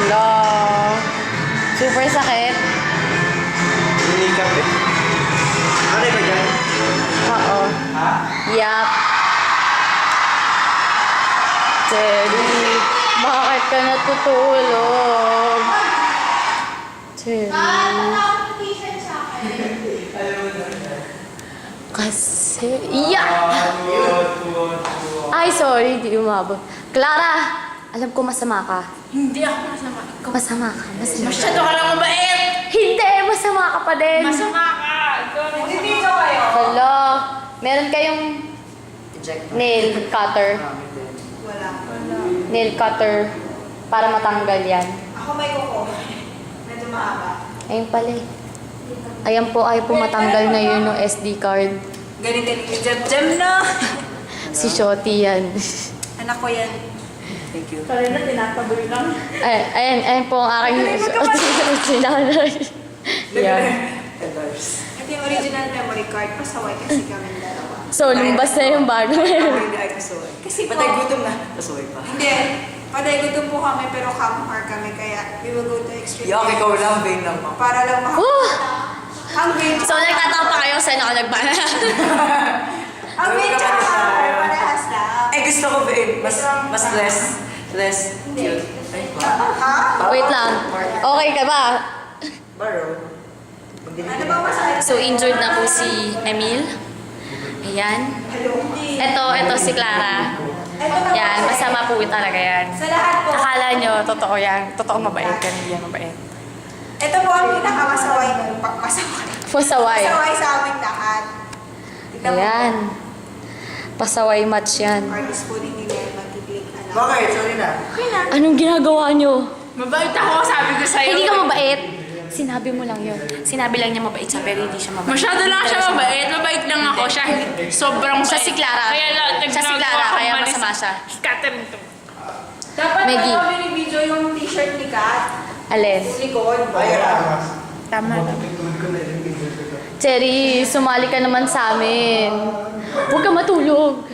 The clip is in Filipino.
Hala. Super sakit. Hinikap eh. Ano ba dyan? Oo. Ha? Yak. Cherry, bakit ka natutulog? Cherry. Kasi, iyak! Ay, sorry, di umabot. Clara, alam ko masama ka. Hindi ako masama. Ikaw. Masama ka. Masama. Masyado ka lang mabait! Hindi, masama ka pa din. Masama ka! Ikaw rin Dito masama. kayo. Hala, meron kayong nail cutter. Wala. Nail cutter para matanggal yan. Ako may kuko. Medyo mahaba. Ayun pala eh. Ayan po, ay po matanggal ngayon ng SD card. Galing-galing yung jam-jam na. Si Shotty yan. Anak ko yan. Thank you. Kanina tinataboy lang. Ayan po ang aking sinanay. Yan. Ito yung original memory card. Pasaway kasi kami dalawa. So, lumbas na yung bago. Hindi ay kasuway. Kasi po, Patay gutom na. Kasuway pa. hindi. Paday gutom po kami pero camper kami kaya we will go to extreme. Yak, ikaw lang, Bane lang. Para lang Woo! Ang Bane. So, nagtataka pa kayo saan ako nagbana. Ang Bane tsaka camper. Parehas lang. Eh, gusto ko, Bane. Mas less cute. Ay, Ha? Wait lang. Okay ka ba? Baro. Ano ba masaya? So, injured na po si Emil. Ayan. Ito si Clara. Ito na Yan, po. masama po talaga yan. Sa lahat po. Akala nyo, totoo yan. Totoo mabait. Yan, hindi yan mabait. Ito po ang pinakamasaway. Masaway. Pasaway. Masaway sa aming lahat. Tignan mo Ayan. po. Pasaway match yan. Artist po din nila magkiklik. Bakit? Sorry na. Anong ginagawa nyo? Mabait ako, sabi ko sa'yo. Hindi ka mabait. Sinabi mo lang yun. Sinabi lang niya mabait siya, pero hindi siya mabait. Masyado lang siya mabait. Mabait lang ako. Siya sobrang Siya bait. si Clara. Kaya lahat ng Siya si ginagawa Clara, ko, kaya malis- masama siya. Scattering to. Dapat Maggie. ano video yung t-shirt ni Kat. Alin? Yung likod. Tama lang. Cherry, sumali ka naman sa amin. Huwag ka matulog.